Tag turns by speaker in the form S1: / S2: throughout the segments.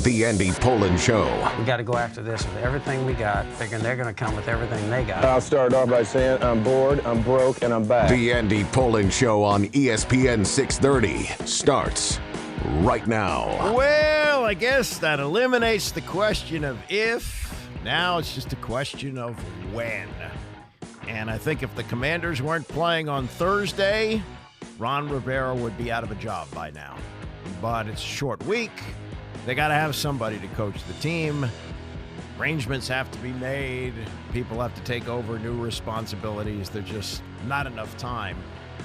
S1: The Andy Pollin Show.
S2: We got to go after this with everything we got, figuring they're going to come with everything they got.
S3: I'll start off by saying I'm bored, I'm broke, and I'm back.
S1: The Andy Pollin Show on ESPN 630 starts right now.
S4: Well, I guess that eliminates the question of if. Now it's just a question of when. And I think if the Commanders weren't playing on Thursday, Ron Rivera would be out of a job by now. But it's a short week. They got to have somebody to coach the team. Arrangements have to be made. People have to take over new responsibilities. There's just not enough time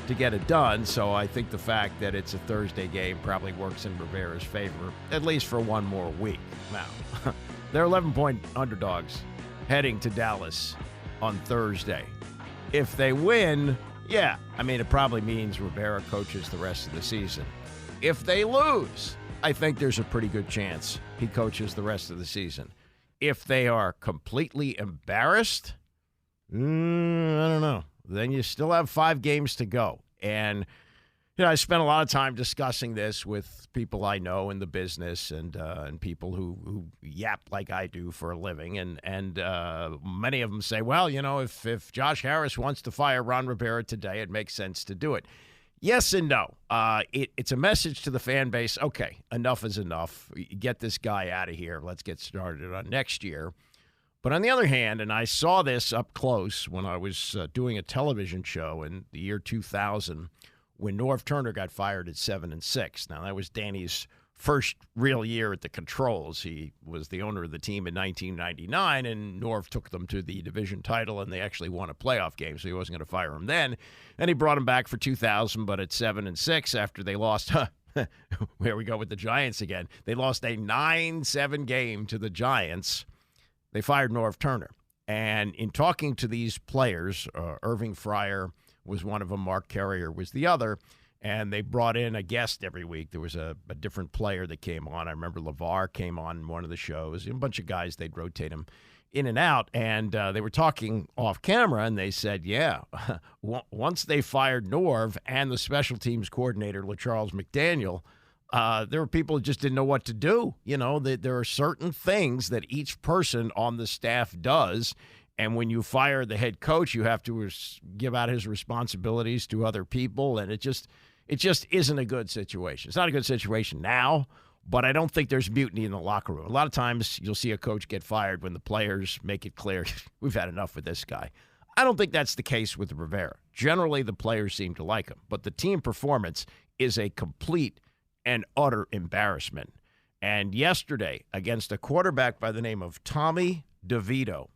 S4: to get it done. So I think the fact that it's a Thursday game probably works in Rivera's favor, at least for one more week. Now, they're 11-point underdogs heading to Dallas on Thursday. If they win, yeah, I mean, it probably means Rivera coaches the rest of the season. If they lose, I think there's a pretty good chance he coaches the rest of the season. If they are completely embarrassed, I don't know. Then you still have 5 games to go. And, you know, I spent a lot of time discussing this with people I know in the business and people who yap like I do for a living. And many of them say, well, you know, if Josh Harris wants to fire Ron Rivera today, it makes sense to do it. Yes and no. It's a message to the fan base. Okay, enough is enough. Get this guy out of here. Let's get started on next year. But on the other hand, and I saw this up close when I was doing a television show in the year 2000 when Norv Turner got fired at 7-6. Now, that was Danny's first real year at the controls. He was the owner of the team in 1999, and Norv took them to the division title, and they actually won a playoff game, so he wasn't going to fire him then. And he brought him back for 2000, but at 7-6 after they lost, where we go with the Giants again. They lost a 9-7 game to the Giants. They fired Norv Turner. And in talking to these players, Irving Fryer was one of them, Mark Carrier was the other, and they brought in a guest every week. There was a different player that came on. I remember LeVar came on one of the shows. A bunch of guys, they'd rotate him in and out. And they were talking off camera, and they said, yeah, once they fired Norv and the special teams coordinator, LaCharles McDaniel, there were people who just didn't know what to do. You know, there are certain things that each person on the staff does. And when you fire the head coach, you have to give out his responsibilities to other people. And it just isn't a good situation. It's not a good situation now, but I don't think there's mutiny in the locker room. A lot of times you'll see a coach get fired when the players make it clear, we've had enough with this guy. I don't think that's the case with Rivera. Generally, the players seem to like him. But the team performance is a complete and utter embarrassment. And yesterday, against a quarterback by the name of Tommy DeVito,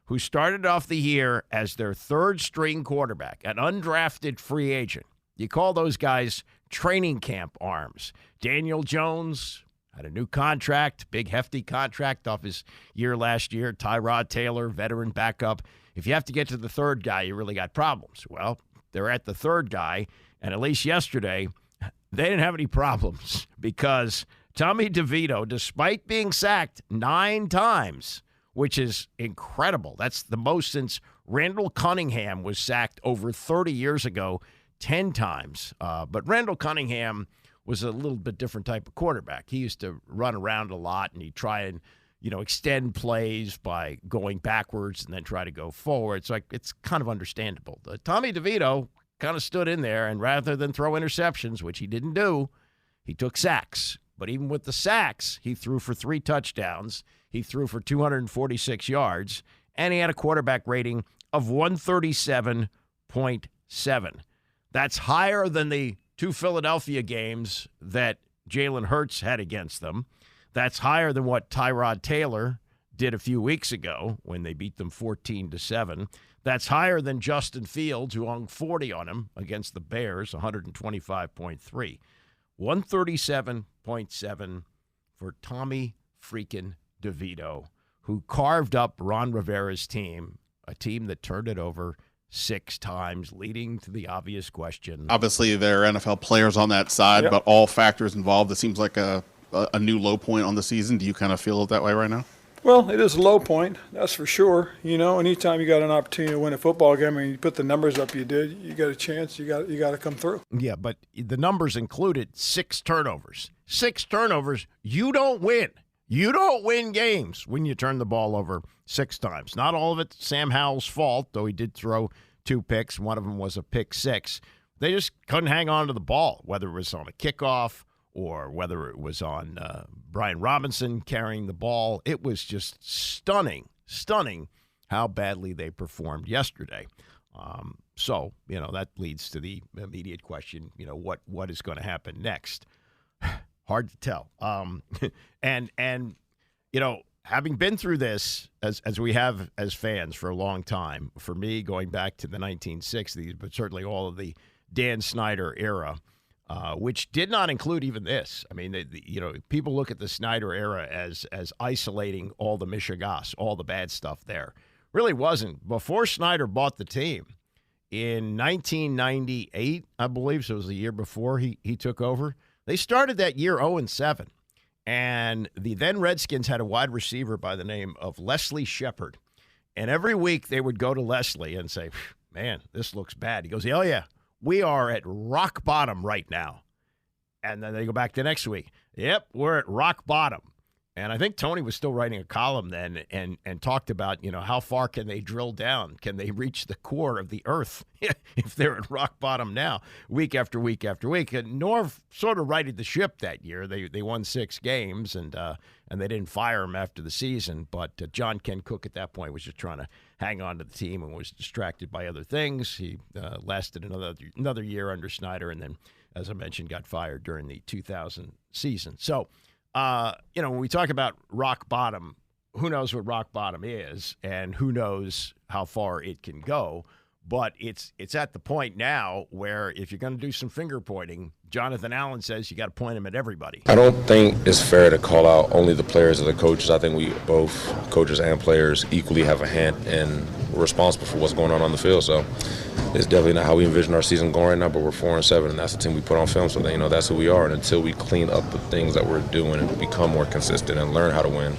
S4: who started off the year as their third-string quarterback, an undrafted free agent. You call those guys training camp arms. Daniel Jones had a new contract, big hefty contract off his year last year. Tyrod Taylor, veteran backup. If you have to get to the third guy, you really got problems. Well, they're at the third guy, and at least yesterday, they didn't have any problems because Tommy DeVito, despite being sacked 9 times, which is incredible. That's the most since Randall Cunningham was sacked over 30 years ago, 10 times. But Randall Cunningham was a little bit different type of quarterback. He used to run around a lot, and he'd try and, extend plays by going backwards and then try to go forward. So it's kind of understandable. Tommy DeVito kind of stood in there, and rather than throw interceptions, which he didn't do, he took sacks. But even with the sacks, he threw for 3 touchdowns. He threw for 246 yards, and he had a quarterback rating of 137.7. That's higher than the 2 Philadelphia games that Jalen Hurts had against them. That's higher than what Tyrod Taylor did a few weeks ago when they beat them 14-7. That's higher than Justin Fields, who hung 40 on him against the Bears, 125.3. 137.7 for Tommy freaking DeVito, who carved up Ron Rivera's team, a team that turned it over 6 times, leading to the obvious question.
S5: Obviously, there are NFL players on that side,
S4: Yep.
S5: but all factors involved. It seems like a new low point on the season. Do you kind of feel it that way right now?
S6: Well, it is a low point, that's for sure. You know, anytime you got an opportunity to win a football game and you put the numbers up you did, you got a chance, you got to come through.
S4: Yeah, but the numbers included 6 turnovers. 6 turnovers, you don't win. You don't win games when you turn the ball over 6 times. Not all of it Sam Howell's fault, though he did throw 2 picks. One of them was a pick 6. They just couldn't hang on to the ball, whether it was on a kickoff or whether it was on Brian Robinson carrying the ball. It was just stunning how badly they performed yesterday. So, that leads to the immediate question, what is going to happen next? Hard to tell. And having been through this, as we have as fans for a long time, for me, going back to the 1960s, but certainly all of the Dan Snyder era, which did not include even this. I mean, people look at the Snyder era as isolating all the Michigas, all the bad stuff there. Really wasn't. Before Snyder bought the team in 1998, I believe, so it was the year before he took over, they started that year 0-7. And the then Redskins had a wide receiver by the name of Leslie Shepard. And every week they would go to Leslie and say, man, this looks bad. He goes, oh, yeah. We are at rock bottom right now. And then they go back the next week. Yep, we're at rock bottom. And I think Tony was still writing a column then and talked about, how far can they drill down? Can they reach the core of the earth if they're at rock bottom now, week after week after week? And Norv sort of righted the ship that year. They won 6 games, and they didn't fire him after the season. But John Ken Cook at that point was just trying to hang on to the team and was distracted by other things. He lasted another year under Snyder, and then, as I mentioned, got fired during the 2000 season. So, when we talk about rock bottom, who knows what rock bottom is and who knows how far it can go. But it's at the point now where if you're going to do some finger pointing, Jonathan Allen says you got to point him at everybody.
S3: I don't think it's fair to call out only the players or the coaches. I think we both, coaches and players, equally have a hand and we're responsible for what's going on the field. So it's definitely not how we envision our season going right now, but we're 4-7, and that's the team we put on film. So that's who we are. And until we clean up the things that we're doing and become more consistent and learn how to win,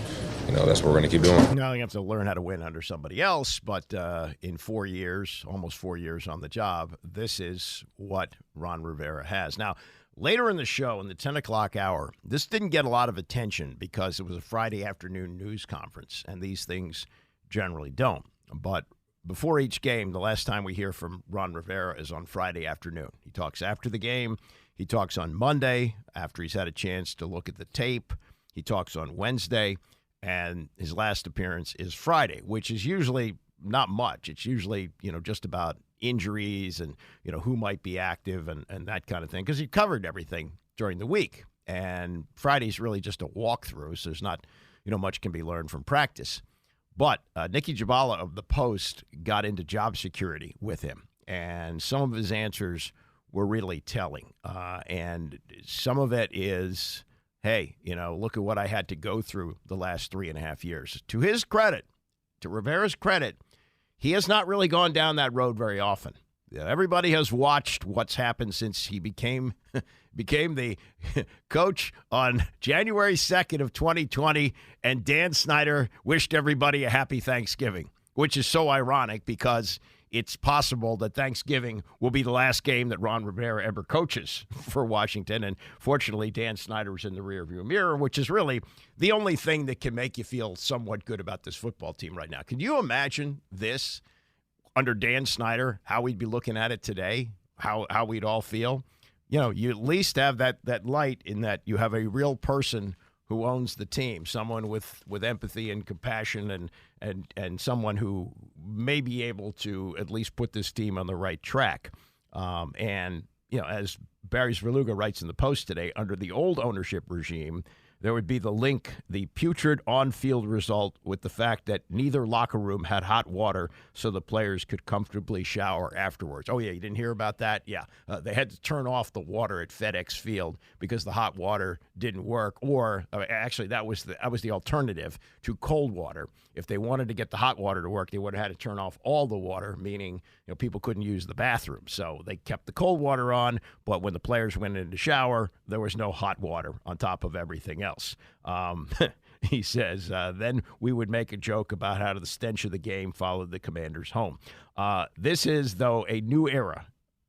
S3: that's what we're going to keep doing.
S4: No, you have to learn how to win under somebody else, but in 4 years, almost 4 years on the job, this is what Ron Rivera has. Now, later in the show, in the 10 o'clock hour, this didn't get a lot of attention because it was a Friday afternoon news conference, and these things generally don't. But before each game, the last time we hear from Ron Rivera is on Friday afternoon. He talks after the game. He talks on Monday after he's had a chance to look at the tape. He talks on Wednesday. And his last appearance is Friday, which is usually not much. It's usually, just about injuries and, who might be active and that kind of thing, because he covered everything during the week. And Friday's really just a walkthrough, so there's not, much can be learned from practice. But Nikki Jabala of The Post got into job security with him, and some of his answers were really telling. And some of it is, hey, look at what I had to go through the last 3.5 years. To his credit, to Rivera's credit, he has not really gone down that road very often. Everybody has watched what's happened since he became the coach on January 2nd of 2020, and Dan Snyder wished everybody a happy Thanksgiving, which is so ironic because it's possible that Thanksgiving will be the last game that Ron Rivera ever coaches for Washington. And fortunately, Dan Snyder is in the rearview mirror, which is really the only thing that can make you feel somewhat good about this football team right now. Can you imagine this under Dan Snyder, how we'd be looking at it today, how we'd all feel? You at least have that light in that you have a real person who owns the team, someone with empathy and compassion and someone who may be able to at least put this team on the right track. And, as Barry Svrluga writes in the Post today, under the old ownership regime, there would be the putrid on-field result with the fact that neither locker room had hot water so the players could comfortably shower afterwards. Oh, yeah, you didn't hear about that? Yeah, they had to turn off the water at FedEx Field because the hot water didn't work. Or actually, that was the alternative to cold water. If they wanted to get the hot water to work, they would have had to turn off all the water, meaning people couldn't use the bathroom. So they kept the cold water on, but when the players went in to shower, there was no hot water on top of everything else. He says, then we would make a joke about how the stench of the game followed the Commanders home. This is, though, a new era,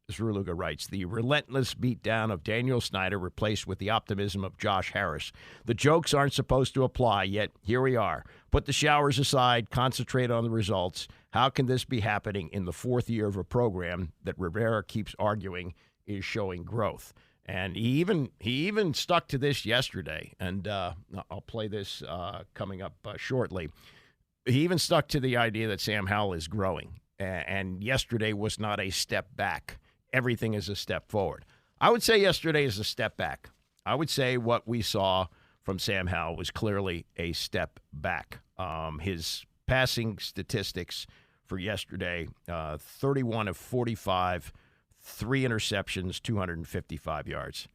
S4: as Ruluga writes. The relentless beatdown of Daniel Snyder replaced with the optimism of Josh Harris. The jokes aren't supposed to apply, yet here we are. Put the showers aside, concentrate on the results. How can this be happening in the fourth year of a program that Rivera keeps arguing is showing growth? And he even stuck to this yesterday, and I'll play this coming up shortly. He even stuck to the idea that Sam Howell is growing, and yesterday was not a step back. Everything is a step forward. I would say yesterday is a step back. I would say what we saw from Sam Howell was clearly a step back. His passing statistics for yesterday, 31 of 45, 3 interceptions, 255 yards.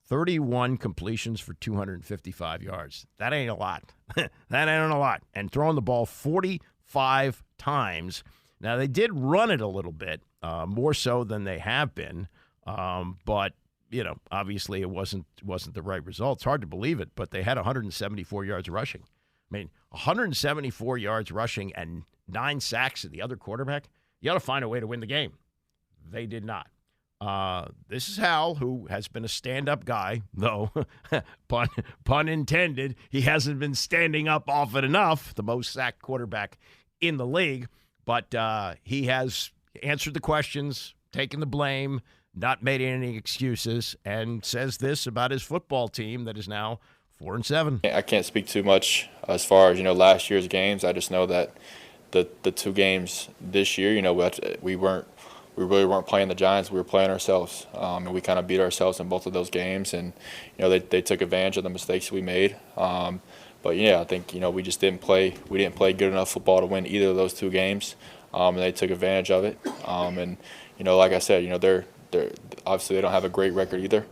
S4: 31 completions for 255 yards. That ain't a lot. That ain't a lot. And throwing the ball 45 times. Now, they did run it a little bit, more so than they have been. But, obviously it wasn't the right result. It's hard to believe it, but they had 174 yards rushing. I mean, 174 yards rushing and 9 sacks of the other quarterback. You got to find a way to win the game. They did not. This is Hal, who has been a stand-up guy, though, pun intended, he hasn't been standing up often enough, the most sacked quarterback in the league. But he has answered the questions, taken the blame, not made any excuses, and says this about his football team that is now 4-7.
S7: I can't speak too much as far as, last year's games. I just know that the 2 games this year, we really weren't playing the Giants. We were playing ourselves, and we kind of beat ourselves in both of those games. And they took advantage of the mistakes we made. But yeah, I think we just didn't play. We didn't play good enough football to win either of those 2 games, and they took advantage of it. And like I said, they're obviously they don't have a great record either.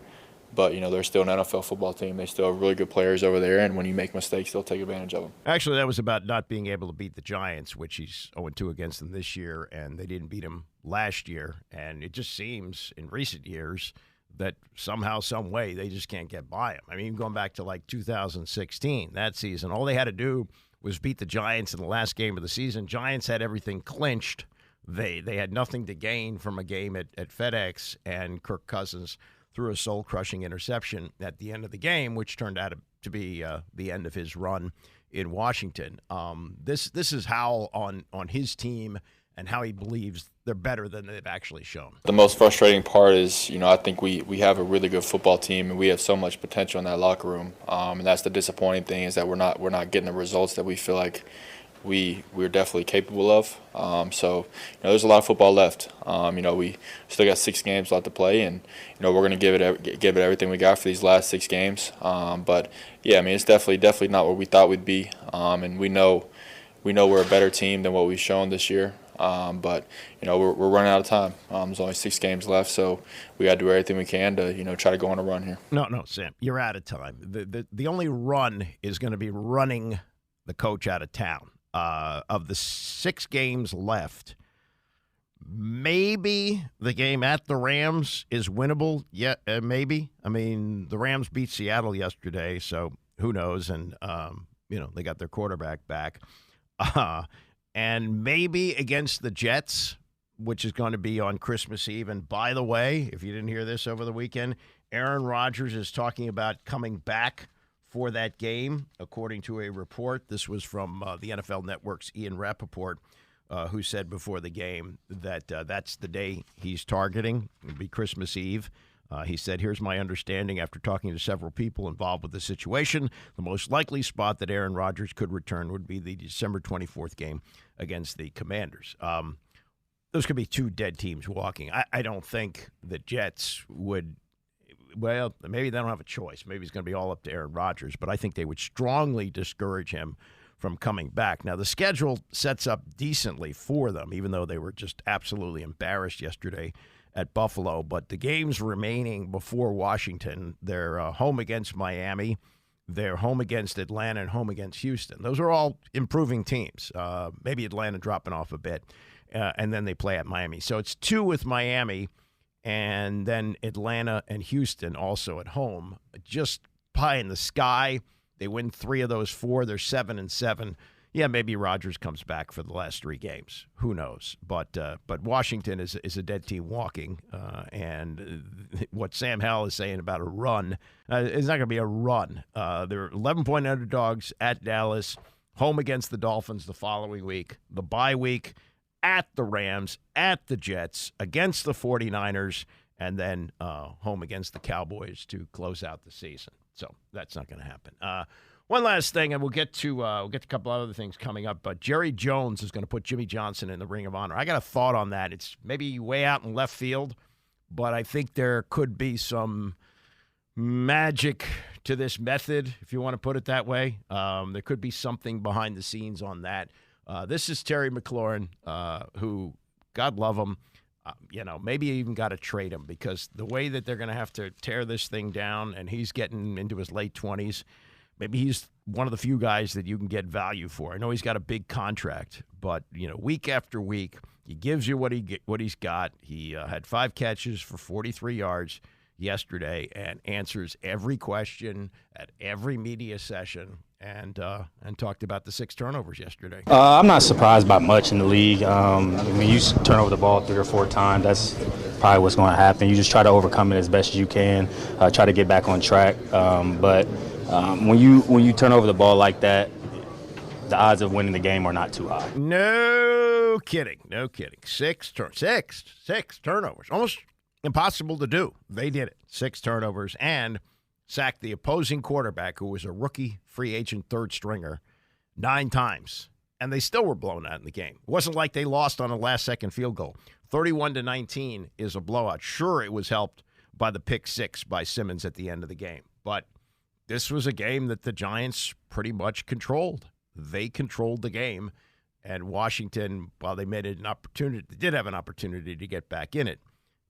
S7: But, they're still an NFL football team. They still have really good players over there, and when you make mistakes, they'll take advantage of them.
S4: Actually, that was about not being able to beat the Giants, which he's 0-2 against them this year, and they didn't beat him last year. And it just seems in recent years that somehow, some way, they just can't get by him. I mean, going back to like 2016, that season, all they had to do was beat the Giants in the last game of the season. Giants had everything clinched. They had nothing to gain from a game at FedEx, and Kirk Cousins threw a soul-crushing interception at the end of the game, which turned out to be the end of his run in Washington. This is Howell on his team and how he believes they're better than they've actually shown.
S7: The most frustrating part is, I think we have a really good football team, and we have so much potential in that locker room. And that's the disappointing thing, is that we're not getting the results that we feel like we're definitely capable of. So there's a lot of football left. We still got 6 games left to play, and we're going to give it everything we got for these last 6 games. But yeah, I mean, it's definitely not where we thought we'd be. And we know we're a better team than what we've shown this year. But we're running out of time. There's only 6 games left, so we got to do everything we can to try to go on a run here.
S4: No, Sam, you're out of time. The only run is going to be running the coach out of town. Of the 6 games left, maybe the game at the Rams is winnable. Yeah, maybe. I mean, the Rams beat Seattle yesterday, so who knows? And they got their quarterback back. And maybe against the Jets, which is going to be on Christmas Eve. And by the way, if you didn't hear this over the weekend, Aaron Rodgers is talking about coming back for that game, according to a report. This was from the NFL Network's Ian Rappaport, who said before the game that that's the day he's targeting. It'll be Christmas Eve. He said, here's my understanding after talking to several people involved with the situation. The most likely spot that Aaron Rodgers could return would be the December 24th game against the Commanders. Those could be 2 dead teams walking. I don't think the Jets would. Well, maybe they don't have a choice. Maybe it's going to be all up to Aaron Rodgers, but I think they would strongly discourage him from coming back. Now, the schedule sets up decently for them, even though they were just absolutely embarrassed yesterday at Buffalo. But the games remaining before Washington, they're home against Miami, they're home against Atlanta, and home against Houston. Those are all improving teams. Maybe Atlanta dropping off a bit, and then they play at Miami. So it's 2 with Miami, and then Atlanta and Houston also at home. Just pie in the sky. They win 3 of those 4. They're 7-7. Yeah, maybe Rodgers comes back for the last 3 games. Who knows? But Washington is a dead team walking. And what Sam Howell is saying about a run, it's not going to be a run. They're 11-point underdogs at Dallas, home against the Dolphins the following week, the bye week at the Rams, at the Jets, against the 49ers, and then home against the Cowboys to close out the season. So that's not going to happen. One last thing, and we'll get to a couple other things coming up, but Jerry Jones is going to put Jimmy Johnson in the Ring of Honor. I got a thought on that. It's maybe way out in left field, but I think there could be some magic to this method, if you want to put it that way. There could be something behind the scenes on that. This is Terry McLaurin, who, God love him, maybe you even got to trade him because the way that they're going to have to tear this thing down, and he's getting into his late 20s, maybe he's one of the few guys that you can get value for. I know he's got a big contract, but, week after week, he gives you what he's got. He had 5 catches for 43 yards yesterday and answers every question at every media session and talked about the 6 turnovers yesterday.
S8: I'm not surprised by much in the league. When you turn over the ball 3 or 4 times, that's probably what's going to happen. You just try to overcome it as best as you can, try to get back on track. But when you turn over the ball like that, the odds of winning the game are not too high.
S4: No kidding. 6 turnovers. Almost impossible to do. They did it. 6 turnovers and sacked the opposing quarterback, who was a rookie free agent 3rd stringer, 9 times. And they still were blown out in the game. It wasn't like they lost on a last-second field goal. 31-19 is a blowout. Sure, it was helped by the pick 6 by Simmons at the end of the game. But this was a game that the Giants pretty much controlled. They controlled the game. And Washington, while they made it an opportunity, they did have an opportunity to get back in it,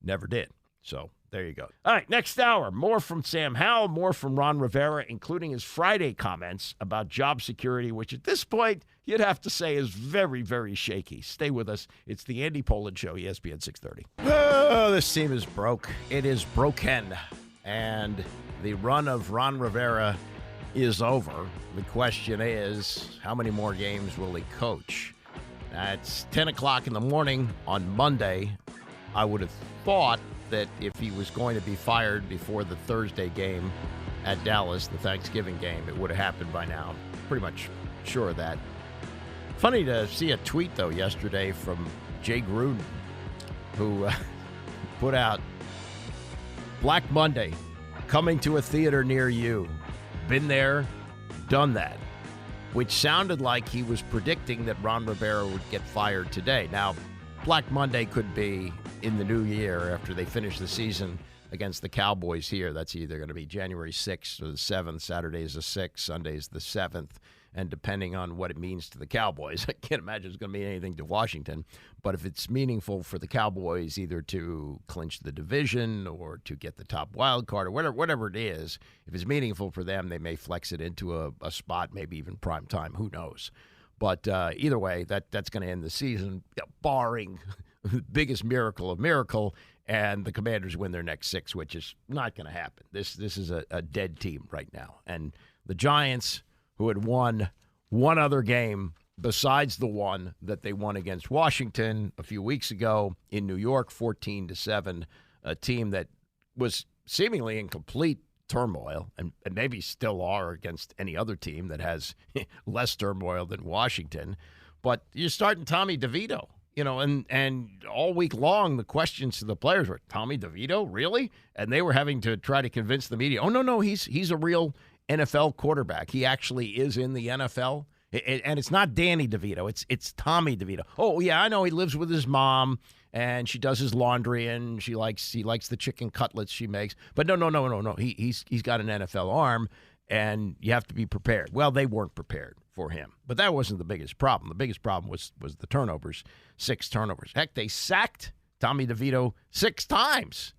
S4: never did. So there you go. All right, next hour, more from Sam Howell, more from Ron Rivera, including his Friday comments about job security, which at this point you'd have to say is very, very shaky. Stay with us. It's the Andy Pollin Show, ESPN 630. Oh, this team is broke. It is broken. And the run of Ron Rivera is over. The question is, how many more games will he coach? It's 10 o'clock in the morning on Monday. I would have thought that if he was going to be fired before the Thursday game at Dallas, the Thanksgiving game, it would have happened by now. Pretty much sure of that. Funny to see a tweet, though, yesterday from Jay Gruden, who put out, Black Monday, coming to a theater near you. Been there, done that. Which sounded like he was predicting that Ron Rivera would get fired today. Now, Black Monday could be in the new year after they finish the season against the Cowboys here. That's either going to be January 6th or the 7th. Saturday is the 6th. Sunday is the 7th. And depending on what it means to the Cowboys, I can't imagine it's going to mean anything to Washington. But if it's meaningful for the Cowboys either to clinch the division or to get the top wild card or whatever it is, if it's meaningful for them, they may flex it into a spot, maybe even prime time. Who knows? But either way, that's going to end the season, barring the biggest miracle of miracle, and the Commanders win their next 6, which is not going to happen. This is a dead team right now. And the Giants, who had won one other game besides the one that they won against Washington a few weeks ago in New York, 14-7, a team that was seemingly in complete turmoil, and maybe still are against any other team that has less turmoil than Washington. But you're starting Tommy DeVito, and all week long the questions to the players were, Tommy DeVito, really? And they were having to try to convince the media, oh, no, he's a real NFL quarterback. He actually is in the NFL. And it's not Danny DeVito. It's Tommy DeVito. Oh, yeah, I know he lives with his mom, and she does his laundry, and he likes the chicken cutlets she makes. But no. He's got an NFL arm, and you have to be prepared. Well, they weren't prepared for him. But that wasn't the biggest problem. The biggest problem was the turnovers, 6 turnovers. Heck, they sacked Tommy DeVito 6 times.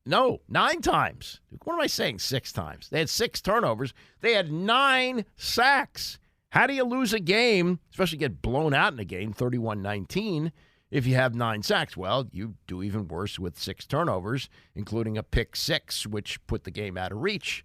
S4: No, 9 times. What am I saying, 6 times? They had 6 turnovers. They had 9 sacks. How do you lose a game, especially get blown out in a game, 31-19, if you have 9 sacks? Well, you do even worse with 6 turnovers, including a pick 6, which put the game out of reach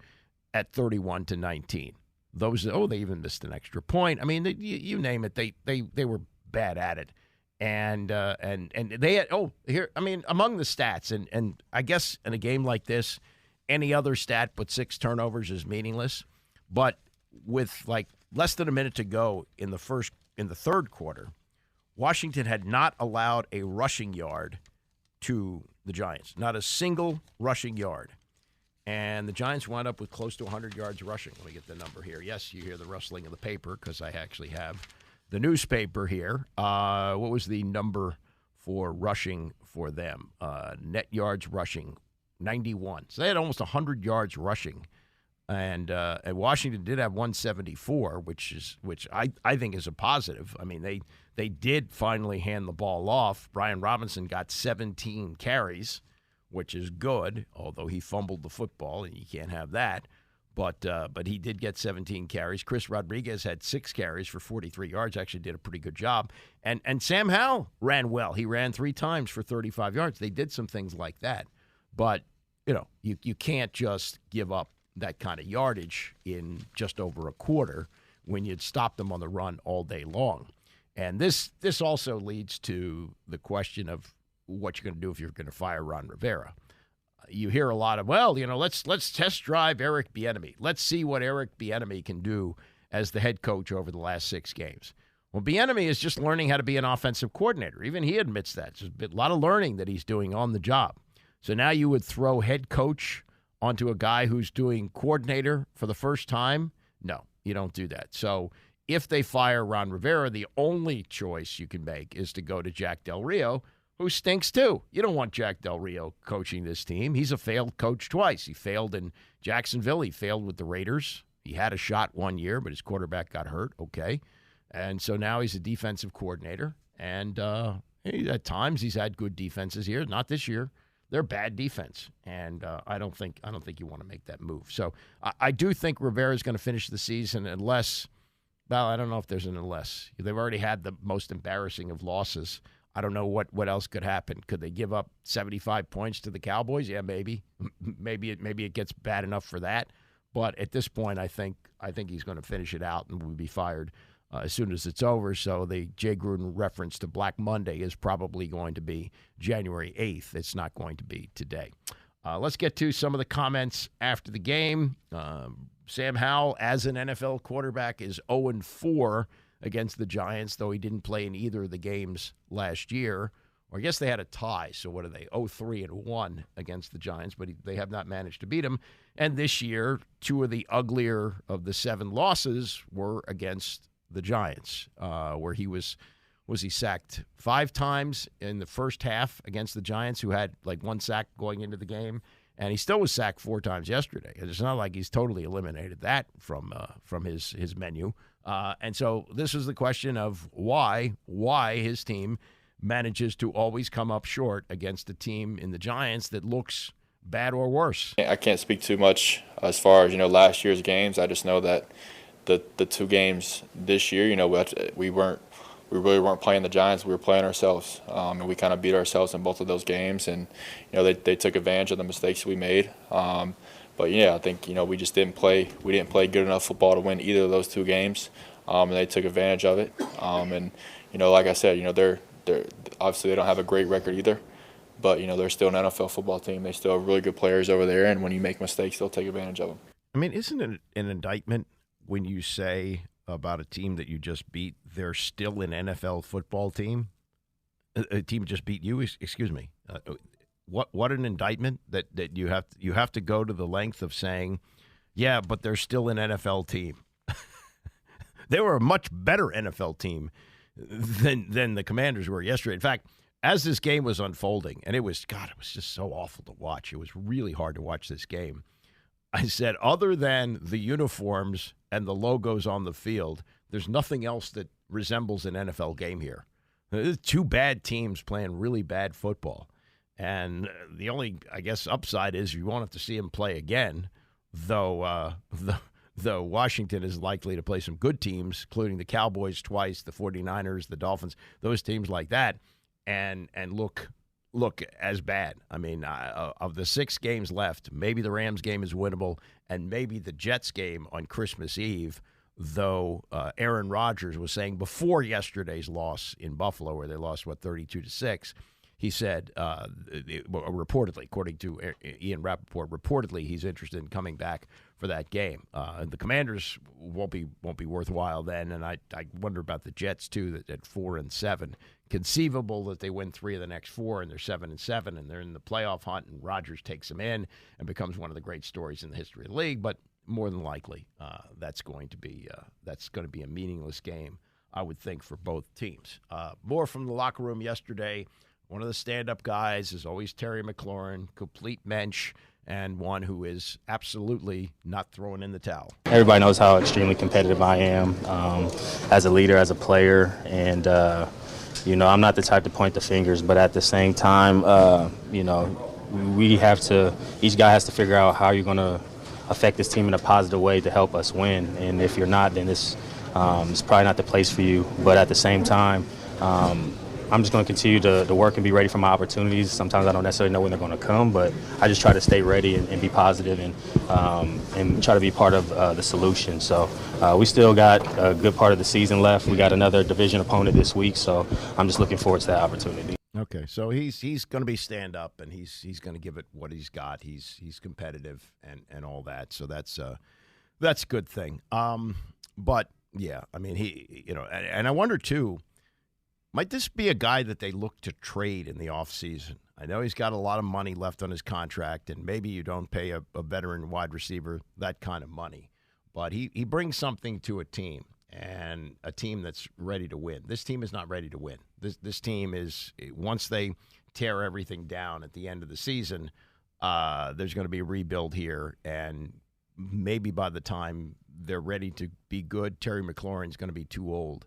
S4: at 31-19. Those, they even missed an extra point. I mean, you name it, they were bad at it. And they had, among the stats, and I guess in a game like this, any other stat but 6 turnovers is meaningless. But with like less than a minute to go in the third quarter, Washington had not allowed a rushing yard to the Giants, not a single rushing yard. And the Giants wound up with close to 100 yards rushing. Let me get the number here. Yes, you hear the rustling of the paper because I actually have the newspaper here. What was the number for rushing for them? Net yards rushing, 91. So they had almost 100 yards rushing. And Washington did have 174, which I think is a positive. I mean, they did finally hand the ball off. Brian Robinson got 17 carries, which is good, although he fumbled the football, and you can't have that. But he did get 17 carries. Chris Rodriguez had 6 carries for 43 yards, actually did a pretty good job. And Sam Howell ran well. He ran 3 times for 35 yards. They did some things like that. But, you can't just give up that kind of yardage in just over a quarter when you'd stop them on the run all day long. And this also leads to the question of what you're going to do if you're going to fire Ron Rivera. You hear a lot of, let's test drive Eric Bieniemy. Let's see what Eric Bieniemy can do as the head coach over the last 6 games. Well, Bieniemy is just learning how to be an offensive coordinator. Even he admits that. There's a lot of learning that he's doing on the job. So now you would throw head coach onto a guy who's doing coordinator for the first time? No, you don't do that. So if they fire Ron Rivera, the only choice you can make is to go to Jack Del Rio, who stinks too. You don't want Jack Del Rio coaching this team. He's a failed coach twice. He failed in Jacksonville. He failed with the Raiders. He had a shot one year, but his quarterback got hurt. Okay. And so now he's a defensive coordinator. And at times he's had good defenses here. Not this year. They're bad defense. And I don't think you want to make that move. So I do think Rivera's going to finish the season unless, well, I don't know if there's an unless. They've already had the most embarrassing of losses. I don't know what else could happen. Could they give up 75 points to the Cowboys? Yeah, maybe. Maybe it gets bad enough for that. But at this point, I think he's going to finish it out and will be fired as soon as it's over. So the Jay Gruden reference to Black Monday is probably going to be January 8th. It's not going to be today. Let's get to some of the comments after the game. Sam Howell, as an NFL quarterback, is 0-4 against the Giants, though he didn't play in either of the games last year. Or I guess they had a tie, so what are they, 0-3-1 against the Giants, but they have not managed to beat him. And this year, 2 of the uglier of the 7 losses were against the Giants, where he was he sacked 5 times in the first half against the Giants, who had like 1 sack going into the game, and he still was sacked 4 times yesterday. It's not like he's totally eliminated that from his menu. And so this is the question of why his team manages to always come up short against a team in the Giants that looks bad or worse.
S7: I can't speak too much as far as, last year's games. I just know that the 2 games this year, we really weren't playing the Giants. We were playing ourselves, and we kind of beat ourselves in both of those games. And they took advantage of the mistakes we made. But yeah, I think we just didn't play. We didn't play good enough football to win either of those 2 games, and they took advantage of it. And like I said, they're obviously they don't have a great record either, but they're still an NFL football team. They still have really good players over there, and when you make mistakes, they'll take advantage of them.
S4: I mean, isn't it an indictment when you say about a team that you just beat, they're still an NFL football team? A team just beat you? Excuse me. What an indictment that you have to go to the length of saying, yeah, but they're still an NFL team. They were a much better NFL team than the Commanders were yesterday. In fact, as this game was unfolding, and it was just so awful to watch. It was really hard to watch this game. I said, other than the uniforms and the logos on the field, there's nothing else that resembles an NFL game here. There's 2 bad teams playing really bad football. And the only, I guess, upside is you won't have to see him play again, though Washington is likely to play some good teams, including the Cowboys twice, the 49ers, the Dolphins, those teams like that, and look look as bad. I mean, of the 6 games left, maybe the Rams game is winnable, and maybe the Jets game on Christmas Eve, though Aaron Rodgers was saying before yesterday's loss in Buffalo, where they lost, 32-6, he said, reportedly, according to Ian Rappaport, reportedly he's interested in coming back for that game. The Commanders won't be worthwhile then, and I wonder about the Jets too. That at 4-7, conceivable that they win 3 of the next 4, and they're 7-7, and they're in the playoff hunt, and Rodgers takes them in and becomes one of the great stories in the history of the league. But more than likely, that's going to be a meaningless game, I would think, for both teams. More from the locker room yesterday. One of the stand-up guys is always Terry McLaurin, complete mensch, and one who is absolutely not throwing in the towel.
S8: Everybody knows how extremely competitive I am as a leader, as a player, and I'm not the type to point the fingers, but at the same time, each guy has to figure out how you're going to affect this team in a positive way to help us win, and if you're not, then it's probably not the place for you. But at the same time, I'm just going to continue to work and be ready for my opportunities. Sometimes I don't necessarily know when they're going to come, but I just try to stay ready and be positive and try to be part of the solution. So we still got a good part of the season left. We got another division opponent this week, so I'm just looking forward to that opportunity.
S4: Okay, so he's going to be stand-up, and he's going to give it what he's got. He's competitive and all that, so that's a good thing. But, yeah, I mean, and I wonder, too, might this be a guy that they look to trade in the offseason? I know he's got a lot of money left on his contract, and maybe you don't pay a veteran wide receiver that kind of money. But he brings something to a team, and a team that's ready to win. This team is not ready to win. This team is, once they tear everything down at the end of the season, there's going to be a rebuild here, and maybe by the time they're ready to be good, Terry McLaurin's going to be too old.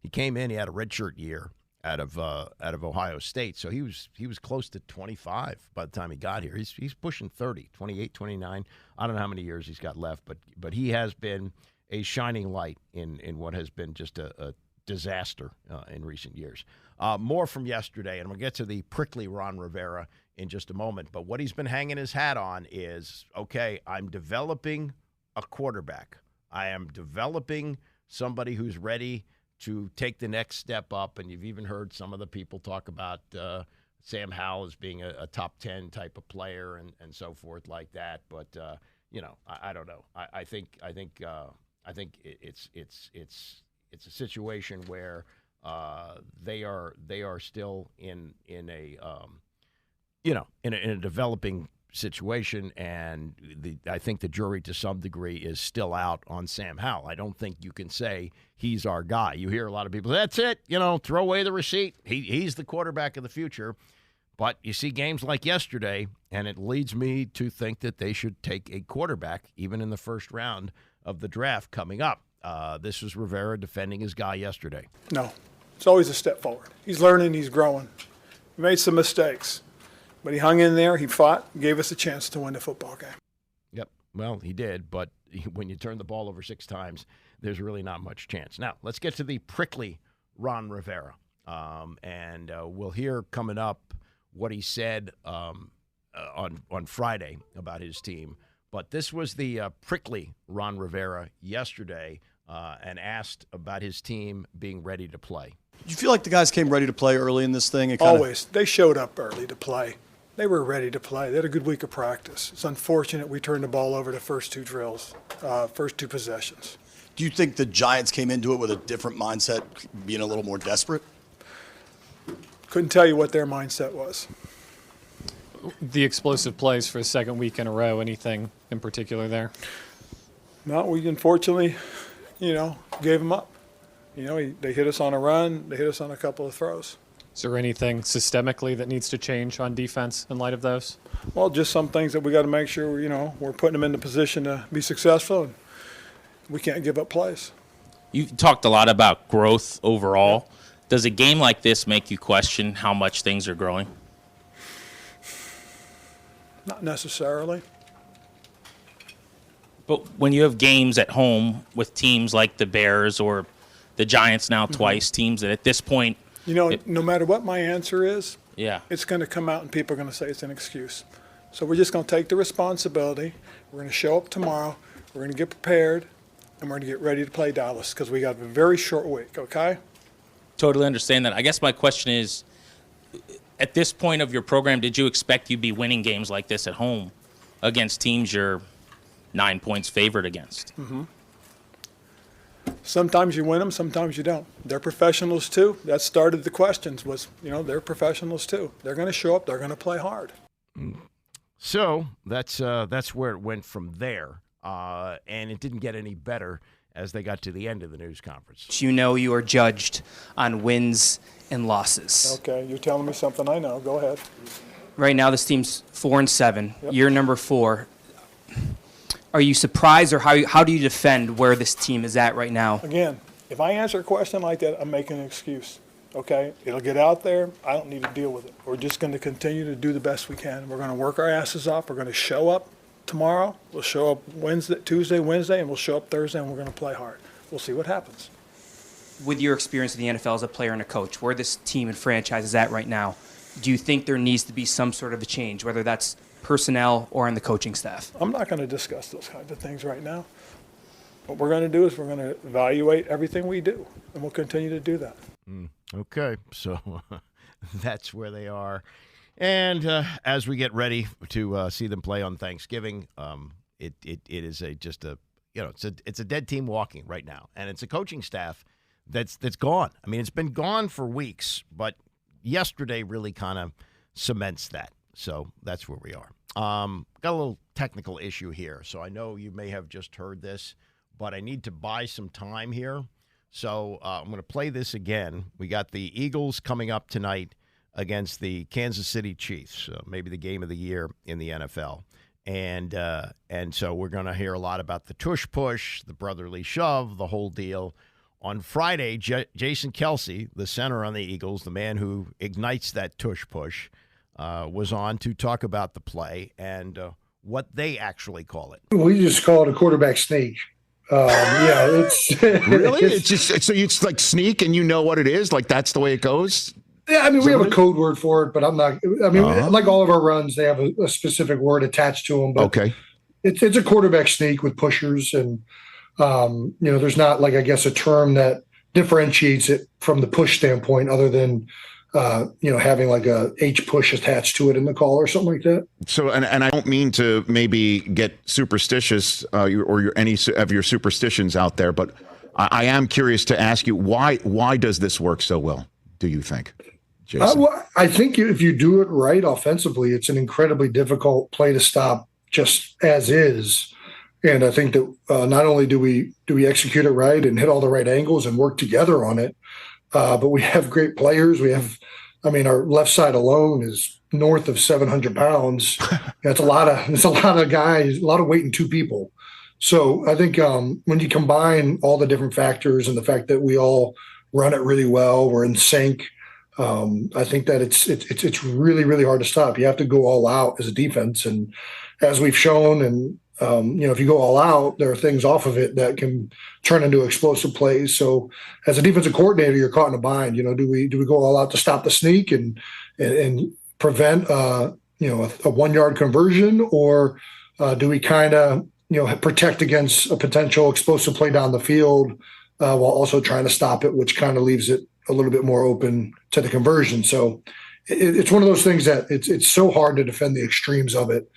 S4: He came in, he had a redshirt year out of Ohio State, so he was close to 25 by the time he got here. He's pushing 30, 28, 29. I don't know how many years he's got left, but he has been a shining light in what has been just a disaster in recent years. More from yesterday, and we'll get to the prickly Ron Rivera in just a moment, but what he's been hanging his hat on is, okay, I'm developing a quarterback. I am developing somebody who's ready to take the next step up, and you've even heard some of the people talk about Sam Howell as being a top 10 type of player and so forth like that. But I don't know. I think it's a situation where they are still in a developing situation, and I think the jury to some degree is still out on Sam Howell. I don't think you can say he's our guy. You hear a lot of people, that's it, throw away the receipt. He's the quarterback of the future. But you see games like yesterday, and it leads me to think that they should take a quarterback even in the first round of the draft coming up. This was Rivera defending his guy yesterday.
S6: No, it's always a step forward. He's learning, he's growing. He made some mistakes. But he hung in there, he fought, gave us a chance to win the football game. Yep,
S4: well, he did, but when you turn the ball over 6 times, there's really not much chance. Now, let's get to the prickly Ron Rivera. And we'll hear coming up what he said on Friday about his team. But this was the prickly Ron Rivera yesterday and asked about his team being ready to play.
S9: Do you feel like the guys came ready to play early in this thing?
S6: Always. They showed up early to play. They were ready to play. They had a good week of practice. It's unfortunate we turned the ball over the first 2 drills, first 2 possessions.
S9: Do you think the Giants came into it with a different mindset, being a little more desperate?
S6: Couldn't tell you what their mindset was.
S10: The explosive plays for the second week in a row, anything in particular there?
S6: No, we unfortunately, gave them up. They hit us on a run. They hit us on a couple of throws.
S10: Is there anything systemically that needs to change on defense in light of those?
S6: Well, just some things that we got to make sure, we're putting them in the position to be successful, and we can't give up plays.
S11: You've talked a lot about growth overall. Yeah. Does a game like this make you question how much things are growing?
S6: Not necessarily.
S11: But when you have games at home with teams like the Bears or the Giants now twice, teams that at this point –
S6: no matter what my answer is, it's going to come out and people are going to say it's an excuse. So we're just going to take the responsibility. We're going to show up tomorrow. We're going to get prepared, and we're going to get ready to play Dallas because we got a very short week, okay?
S11: Totally understand that. I guess my question is, at this point of your program, did you expect you'd be winning games like this at home against teams you're 9 points favored against?
S6: Mm-hmm. Sometimes you win them, sometimes you don't. They're professionals too. That started the questions was, they're professionals too. They're going to show up. They're going to play hard.
S4: So that's where it went from there. And it didn't get any better as they got to the end of the news conference.
S12: You are judged on wins and losses.
S6: Okay, you're telling me something I know. Go ahead.
S12: Right now, this team's 4-7.
S6: Yep.
S12: You're number 4. Are you surprised, or how do you defend where this team is at right now?
S6: Again, if I answer a question like that, I'm making an excuse. Okay? It'll get out there. I don't need to deal with it. We're just going to continue to do the best we can. We're going to work our asses off. We're going to show up tomorrow. We'll show up Tuesday, Wednesday, and we'll show up Thursday, and we're going to play hard. We'll see what happens.
S12: With your experience in the NFL as a player and a coach, where this team and franchise is at right now, do you think there needs to be some sort of a change, whether that's personnel or on the coaching staff?
S6: I'm not going to discuss those kinds of things right now. What we're going to do is we're going to evaluate everything we do, and we'll continue to do that.
S4: Okay, so that's where they are. And as we get ready to see them play on Thanksgiving, it is it's a dead team walking right now, and it's a coaching staff that's gone. I mean, it's been gone for weeks, but yesterday really kind of cements that. So that's where we are. Got a little technical issue here, so I know you may have just heard this, but I need to buy some time here. So I'm going to play this again. We got the Eagles coming up tonight against the Kansas City Chiefs, maybe the game of the year in the NFL. And so we're going to hear a lot about the tush push, the brotherly shove, the whole deal. On Friday, Jason Kelce, the center on the Eagles, the man who ignites that tush push, was on to talk about the play and what they actually call it.
S13: We just call it a quarterback sneak. It's
S14: really. It's like sneak, and you know what it is. Like that's the way it goes.
S13: Yeah, I mean, we have a code word for it, but I'm not. I mean, like all of our runs, they have a specific word attached to them. But
S14: okay,
S13: it's a quarterback sneak with pushers, and there's not like I guess a term that differentiates it from the push standpoint, other than having like a H push attached to it in the call or something like that.
S14: So, and I don't mean to maybe get superstitious or any of your superstitions out there, but I am curious to ask you why does this work so well? Do you think, Jason?
S13: I think if you do it right offensively, it's an incredibly difficult play to stop just as is. And I think that not only do we execute it right and hit all the right angles and work together on it, but we have great players. Our left side alone is north of 700 pounds. It's a lot of guys, a lot of weight in two people. So I think when you combine all the different factors and the fact that we all run it really well, we're in sync. I think that it's really, really hard to stop. You have to go all out as a defense. And as we've shown, and if you go all out, there are things off of it that can turn into explosive plays. So as a defensive coordinator, you're caught in a bind. Do we go all out to stop the sneak and prevent a 1 yard conversion, or do we kind of protect against a potential explosive play down the field while also trying to stop it, which kind of leaves it a little bit more open to the conversion. So it's one of those things that it's so hard to defend the extremes of it.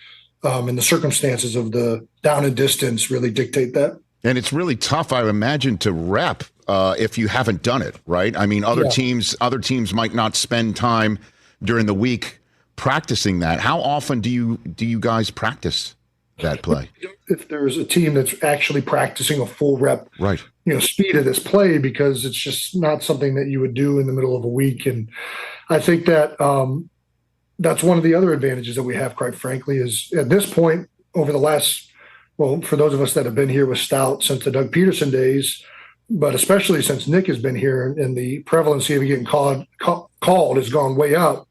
S13: And the circumstances of the down and distance really dictate that.
S14: And it's really tough, I imagine, to rep if you haven't done it, right? I mean, other teams might not spend time during the week practicing that. How often do you guys practice that play?
S13: If there's a team that's actually practicing a full rep,
S14: right,
S13: speed of this play, because it's just not something that you would do in the middle of a week. And I think that that's one of the other advantages that we have, quite frankly, is at this point over the last, for those of us that have been here with Stout since the Doug Peterson days, but especially since Nick has been here and the prevalence of getting called has gone way up.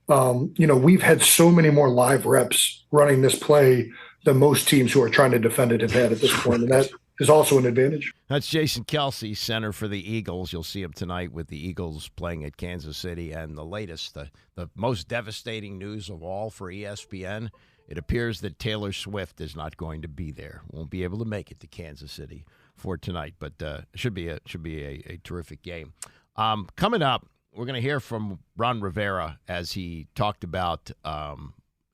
S13: We've had so many more live reps running this play than most teams who are trying to defend it have had at this point. And is also an advantage.
S4: That's Jason Kelsey, center for the Eagles. You'll see him tonight with the Eagles playing at Kansas City. And the latest, the most devastating news of all for ESPN, it appears that Taylor Swift is not going to be there. Won't be able to make it to Kansas City for tonight, but it should be a terrific game. Coming up, we're going to hear from Ron Rivera as he talked about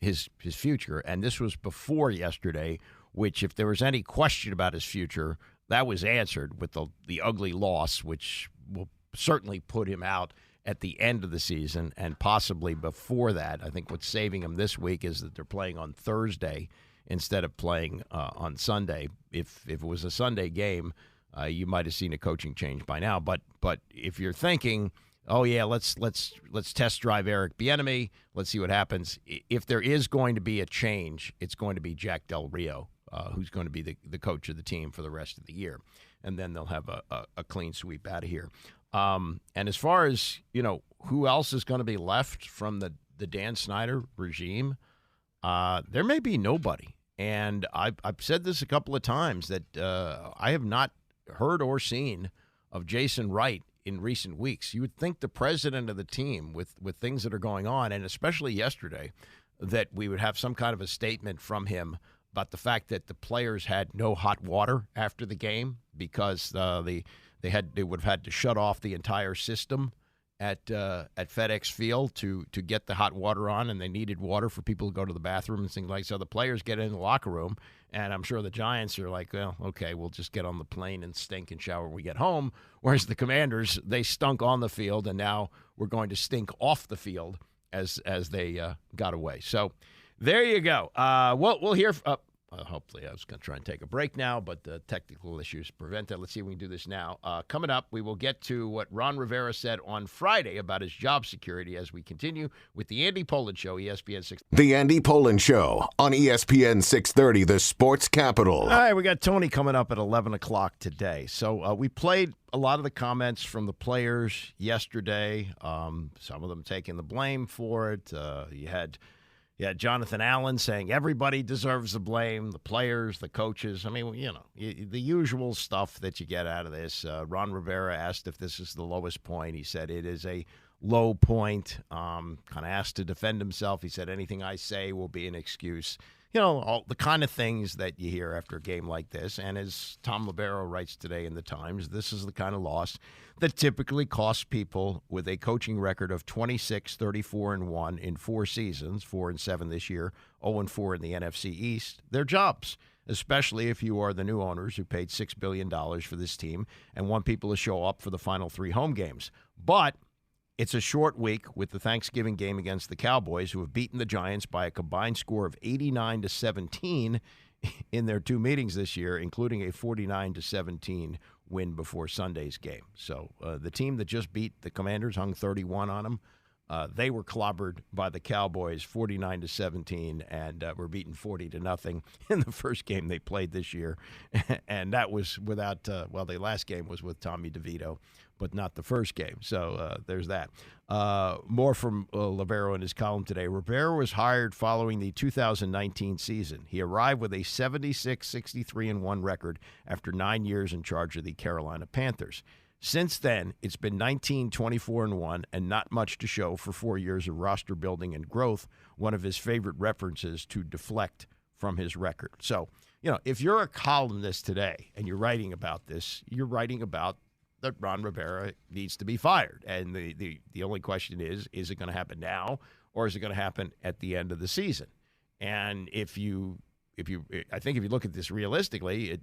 S4: his future, and this was before yesterday, which if there was any question about his future, that was answered with the ugly loss, which will certainly put him out at the end of the season and possibly before that. I think what's saving him this week is that they're playing on Thursday instead of playing on Sunday. If it was a Sunday game, you might have seen a coaching change by now. But if you're thinking, oh yeah, let's test drive Eric Bieniemy, let's see what happens. If there is going to be a change, it's going to be Jack Del Rio, who's going to be the coach of the team for the rest of the year, and then they'll have a clean sweep out of here. And as far as who else is going to be left from the Dan Snyder regime, there may be nobody. And I've said this a couple of times that I have not heard or seen of Jason Wright in recent weeks. You would think the president of the team, with things that are going on, and especially yesterday, that we would have some kind of a statement from him about the fact that the players had no hot water after the game because they would have had to shut off the entire system at FedEx Field to get the hot water on, and they needed water for people to go to the bathroom and things like that. So the players get in the locker room, and I'm sure the Giants are like, well, okay, we'll just get on the plane and stink and shower when we get home. Whereas the Commanders, they stunk on the field, and now we're going to stink off the field as they got away. So there you go. We'll hear. Hopefully, I was going to try and take a break now, but the technical issues prevent that. Let's see if we can do this now. Coming up, we will get to what Ron Rivera said on Friday about his job security as we continue with the Andy Pollin Show, ESPN 630.
S1: The Andy Pollin Show on ESPN 630, the sports capital.
S4: All right, we got Tony coming up at 11 o'clock today. So we played a lot of the comments from the players yesterday, some of them taking the blame for it. You had Jonathan Allen saying everybody deserves the blame, the players, the coaches. I mean, the usual stuff that you get out of this. Ron Rivera asked if this is the lowest point. He said it is a low point, kind of asked to defend himself. He said anything I say will be an excuse. All the kind of things that you hear after a game like this. And as Tom Libero writes today in the Times, this is the kind of loss that typically costs people with a coaching record of 26, 34-1 in 4 seasons, 4-7 this year, 0-4 in the NFC East, their jobs, especially if you are the new owners who paid $6 billion for this team and want people to show up for the final 3 home games. But it's a short week with the Thanksgiving game against the Cowboys, who have beaten the Giants by a combined score of 89-17 in their 2 meetings this year, including a 49-17 win before Sunday's game. So the team that just beat the Commanders hung 31 on them. They were clobbered by the Cowboys 49-17 and were beaten 40-0 in the first game they played this year. And that was without, the last game was with Tommy DeVito, but not the first game. So there's that. More from Libero in his column today. Rivera was hired following the 2019 season. He arrived with a 76-63-1 record after 9 years in charge of the Carolina Panthers. Since then, it's been 19-24-1 and not much to show for 4 years of roster building and growth, one of his favorite references to deflect from his record. So, if you're a columnist today and you're writing about this, you're writing about that Ron Rivera needs to be fired. And the only question is it going to happen now or is it going to happen at the end of the season? And I think if you look at this realistically,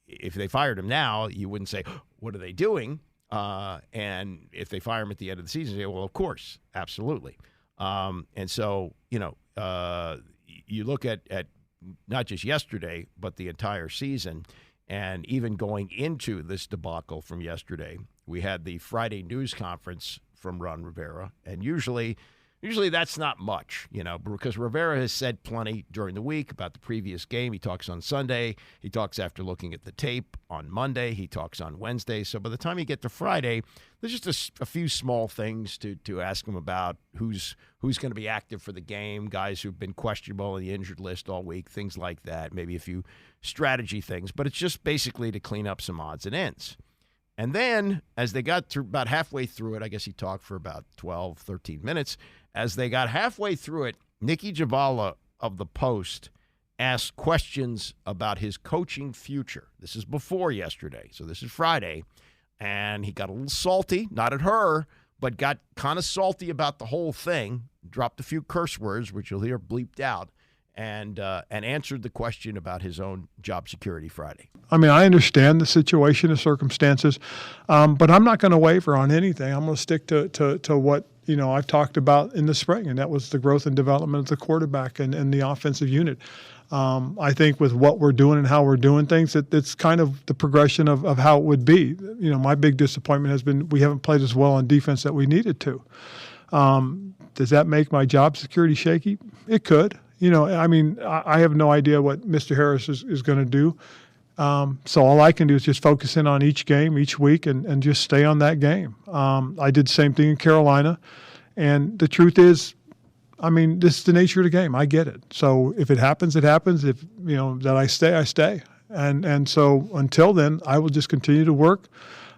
S4: if they fired him now, you wouldn't say, what are they doing? And if they fire him at the end of the season, you say, well, of course, absolutely. And so, you look at not just yesterday, but the entire season. And even going into this debacle from yesterday, we had the Friday news conference from Ron Rivera. And usually Usually that's not much, because Rivera has said plenty during the week about the previous game. He talks on Sunday. He talks after looking at the tape on Monday. He talks on Wednesday. So by the time you get to Friday, there's just a few small things to ask him about. Who's going to be active for the game, guys who've been questionable on the injured list all week, things like that, maybe a few strategy things. But it's just basically to clean up some odds and ends. And then as they got through about halfway through it, I guess he talked for about 12, 13 minutes. As they got halfway through it, Nikki Javala of the Post asked questions about his coaching future. This is before yesterday, so this is Friday. And he got a little salty, not at her, but got kind of salty about the whole thing, dropped a few curse words, which you'll hear bleeped out, and answered the question about his own job security Friday.
S6: I mean, I understand the situation, the circumstances, but I'm not going to waver on anything. I'm going to stick to what I've talked about in the spring, and that was the growth and development of the quarterback and the offensive unit. I think with what we're doing and how we're doing things, it's kind of the progression of how it would be. My big disappointment has been we haven't played as well on defense that we needed to. Does that make my job security shaky? It could. I have no idea what Mr. Harris is going to do. So all I can do is just focus in on each game, each week, and just stay on that game. I did the same thing in Carolina. And the truth is, this is the nature of the game. I get it. So if it happens, it happens. If, that I stay, I stay. And so until then, I will just continue to work.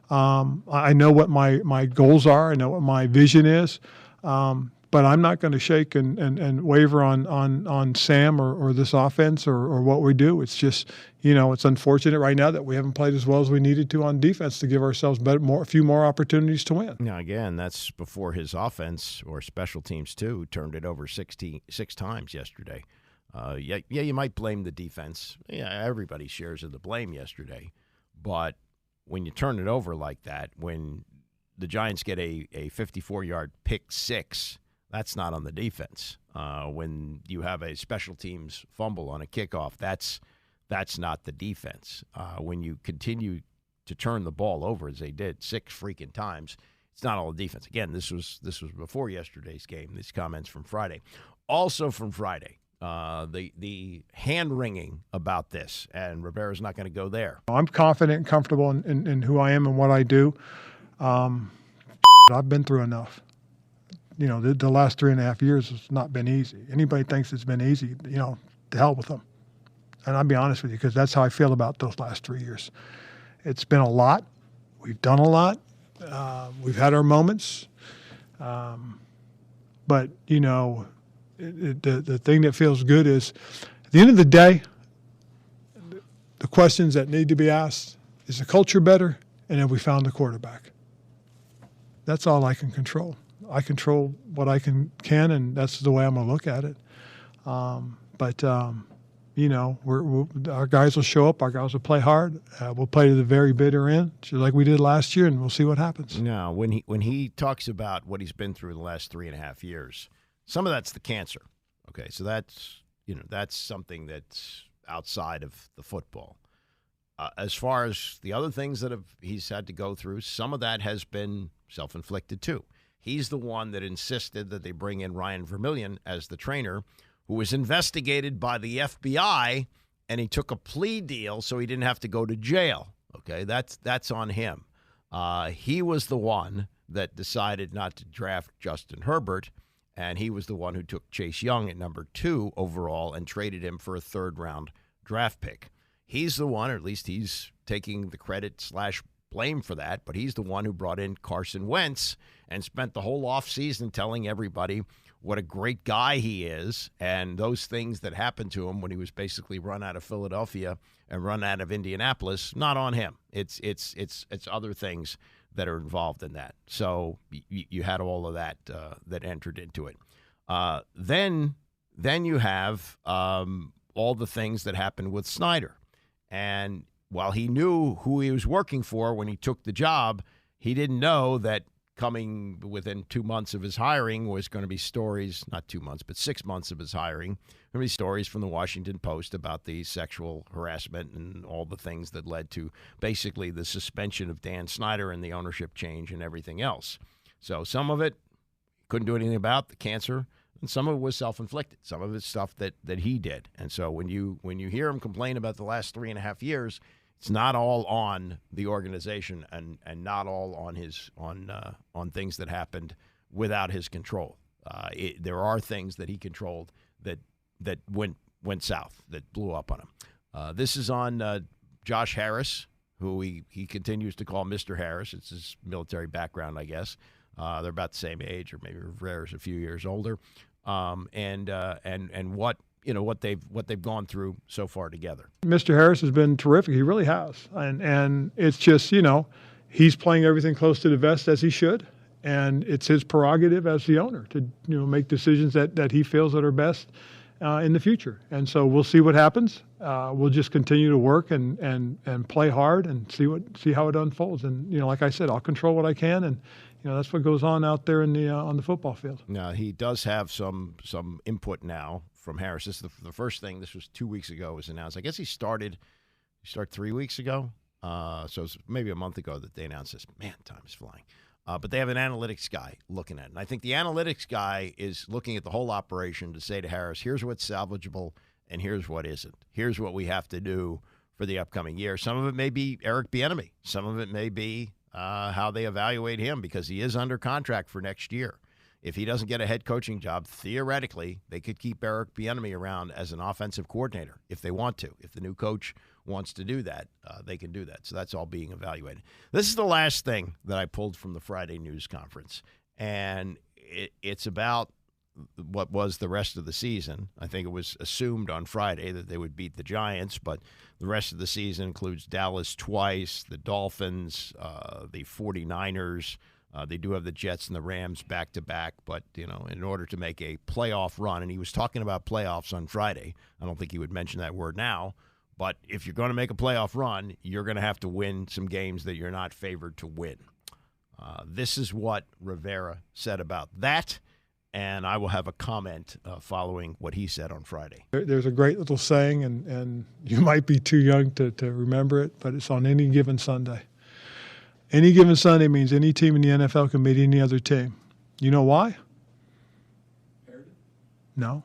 S6: I know what my goals are. I know what my vision is. But I'm not going to shake and waver on Sam or this offense or what we do. It's just, it's unfortunate right now that we haven't played as well as we needed to on defense to give ourselves a few more opportunities to win.
S4: Now, again, that's before his offense or special teams, too, turned it over six times yesterday. You might blame the defense. Yeah, everybody shares in the blame yesterday. But when you turn it over like that, when the Giants get a 54-yard pick six, that's not on the defense. When you have a special teams fumble on a kickoff, that's not the defense. When you continue to turn the ball over, as they did 6 freaking times, it's not all the defense. Again, this was before yesterday's game, these comments from Friday. Also from Friday, the hand-wringing about this, and Rivera's not going to go there.
S6: I'm confident and comfortable in who I am and what I do. I've been through enough. The last 3.5 years has not been easy. Anybody thinks it's been easy, to hell with them. And I'll be honest with you, because that's how I feel about those last 3 years. It's been a lot. We've done a lot. We've had our moments. But, the thing that feels good is, at the end of the day, the questions that need to be asked, is the culture better? And have we found a quarterback? That's all I can control. I control what I can, and that's the way I'm going to look at it. Our guys will show up. Our guys will play hard. We'll play to the very bitter end, just like we did last year, and we'll see what happens.
S4: Now, when he talks about what he's been through the last 3.5 years, some of that's the cancer. Okay, so that's something that's outside of the football. As far as the other things that he's had to go through, some of that has been self-inflicted too. He's the one that insisted that they bring in Ryan Vermillion as the trainer, who was investigated by the FBI, and he took a plea deal so he didn't have to go to jail. Okay, that's on him. He was the one that decided not to draft Justin Herbert, and he was the one who took Chase Young at number 2 overall and traded him for a 3rd-round draft pick. He's the one, or at least he's taking the credit / blame for that, but he's the one who brought in Carson Wentz and spent the whole offseason telling everybody what a great guy he is, and those things that happened to him when he was basically run out of Philadelphia and run out of Indianapolis, not on him. It's other things that are involved in that. So you had all of that that entered into it. Then you have all the things that happened with Snyder. And while he knew who he was working for when he took the job, he didn't know that coming within 2 months of his hiring was going to be stories, not 2 months, but 6 months of his hiring, going to be stories from the Washington Post about the sexual harassment and all the things that led to basically the suspension of Dan Snyder and the ownership change and everything else. So some of it couldn't do anything about, the cancer, and some of it was self-inflicted. Some of it's stuff that he did. And so when you hear him complain about the last 3.5 years, it's not all on the organization and not all on his on things that happened without his control. There are things that he controlled that went south, that blew up on him. This is on Josh Harris, who he continues to call Mr. Harris. It's his military background, I guess. They're about the same age, or maybe Rivera's a few years older. And what they've gone through so far together.
S6: Mr. Harris has been terrific. He really has. And it's just, he's playing everything close to the vest as he should. And it's his prerogative as the owner to, make decisions that he feels that are best in the future. And so we'll see what happens. We'll just continue to work and play hard and see how it unfolds. And, like I said, I'll control what I can, and that's what goes on out there on the football field.
S4: Now, he does have some input now from Harris. This is the first thing. This was 2 weeks ago. It was announced. I guess he started 3 weeks ago. So it's maybe a month ago that they announced this. Man, time is flying. But they have an analytics guy looking at it. And I think the analytics guy is looking at the whole operation to say to Harris, here's what's salvageable and here's what isn't. Here's what we have to do for the upcoming year. Some of it may be Eric Bieniemy. Some of it may be how they evaluate him, because he is under contract for next year. If he doesn't get a head coaching job, theoretically, they could keep Eric Bieniemy around as an offensive coordinator if they want to. If the new coach wants to do that, they can do that. So that's all being evaluated. This is the last thing that I pulled from the Friday news conference, and it's about what was the rest of the season. I think it was assumed on Friday that they would beat the Giants, but the rest of the season includes Dallas twice, the Dolphins, the 49ers. They do have the Jets and the Rams back-to-back, but, in order to make a playoff run, and he was talking about playoffs on Friday. I don't think he would mention that word now, but if you're going to make a playoff run, you're going to have to win some games that you're not favored to win. This is what Rivera said about that, and I will have a comment following what he said on Friday.
S6: There's a great little saying, and you might be too young to remember it, but it's on any given Sunday. Any given Sunday means any team in the NFL can beat any other team. You know why? No.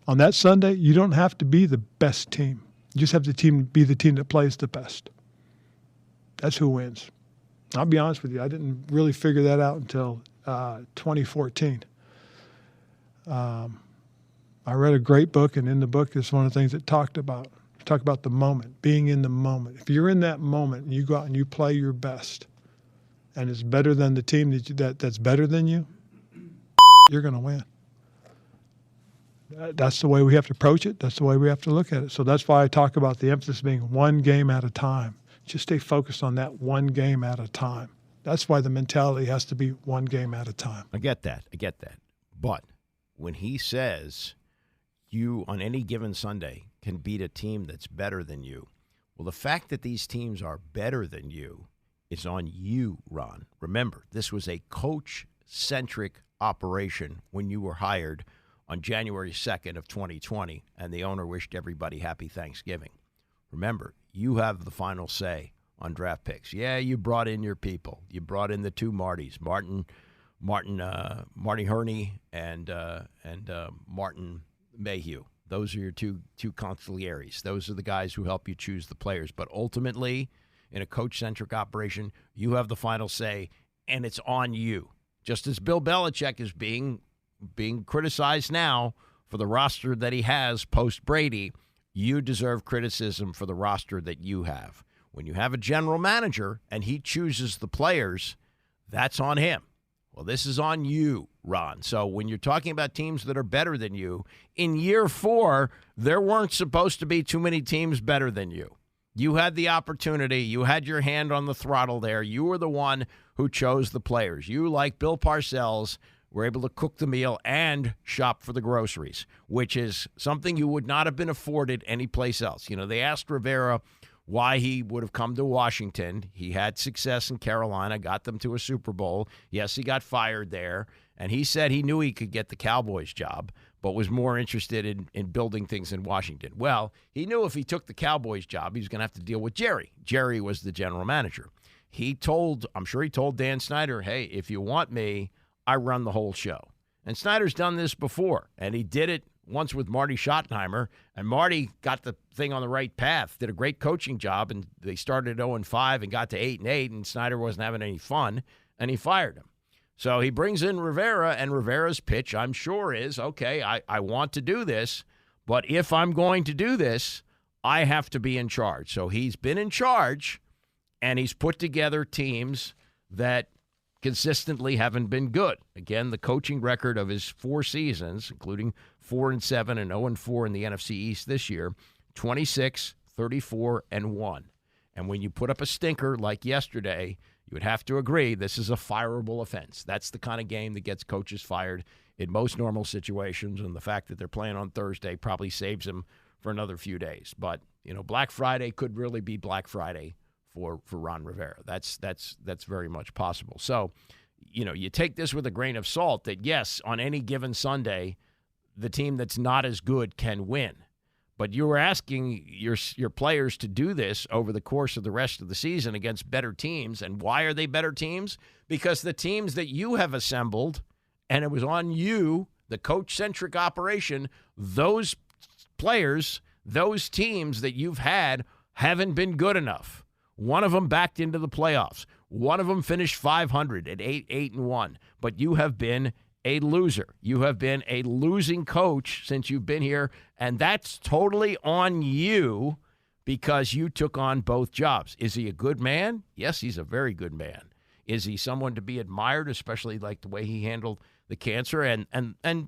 S6: On that Sunday, you don't have to be the best team. You just have to be the team that plays the best. That's who wins. I'll be honest with you, I didn't really figure that out until 2014. I read a great book, and in the book is one of the things it talked about the moment, being in the moment. If you're in that moment and you go out and you play your best, and it's better than the team that's better than you, you're going to win. That's the way we have to approach it. That's the way we have to look at it. So that's why I talk about the emphasis being one game at a time. Just stay focused on that one game at a time. That's why the mentality has to be one game at a time.
S4: I get that. But when he says you, on any given Sunday, can beat a team that's better than you, well, the fact that these teams are better than you is on you, Ron. Remember, this was a coach-centric operation when you were hired on January 2nd of 2020, and the owner wished everybody happy Thanksgiving. Remember, you have the final say on draft picks. Yeah, you brought in your people. You brought in the two Martys, Marty Herney and Martin Mayhew. Those are your two consiglieres. Those are the guys who help you choose the players. But ultimately, in a coach-centric operation, you have the final say, and it's on you. Just as Bill Belichick is being criticized now for the roster that he has post-Brady, you deserve criticism for the roster that you have. When you have a general manager and he chooses the players, that's on him. Well, this is on you, Ron. So when you're talking about teams that are better than you, in year 4, there weren't supposed to be too many teams better than you. You had the opportunity. You had your hand on the throttle there. You were the one who chose the players. You, like Bill Parcells, were able to cook the meal and shop for the groceries, which is something you would not have been afforded anyplace else. They asked Rivera why he would have come to Washington. He had success in Carolina, got them to a Super Bowl. Yes, he got fired there, and he said he knew he could get the Cowboys job, but was more interested in building things in Washington. Well, he knew if he took the Cowboys job, he was going to have to deal with Jerry. Jerry was the general manager. I'm sure he told Dan Snyder, hey, if you want me, I run the whole show. And Snyder's done this before, and he did it once with Marty Schottenheimer, and Marty got the thing on the right path, did a great coaching job, and they started 0-5 and got to 8-8, and Snyder wasn't having any fun, and he fired him. So he brings in Rivera, and Rivera's pitch, I'm sure, is, okay, I want to do this, but if I'm going to do this, I have to be in charge. So he's been in charge, and he's put together teams that consistently haven't been good. Again, the coaching record of his 4 seasons, including 4-7 and 0-4 in the NFC East this year, 26, 34, and 1. And when you put up a stinker like yesterday, you would have to agree this is a fireable offense. That's the kind of game that gets coaches fired in most normal situations, and the fact that they're playing on Thursday probably saves them for another few days. But, Black Friday could really be Black Friday for Ron Rivera. That's very much possible. So, you take this with a grain of salt that, yes, on any given Sunday, the team that's not as good can win. But you were asking your players to do this over the course of the rest of the season against better teams. And why are they better teams? Because the teams that you have assembled, and it was on you, the coach-centric operation, those players, those teams that you've had haven't been good enough. One of them backed into the playoffs. One of them finished 500 at 8-1. But you have been a loser. You have been a losing coach since you've been here, and that's totally on you because you took on both jobs. Is he a good man? Yes, he's a very good man. Is he someone to be admired, especially like the way he handled the cancer and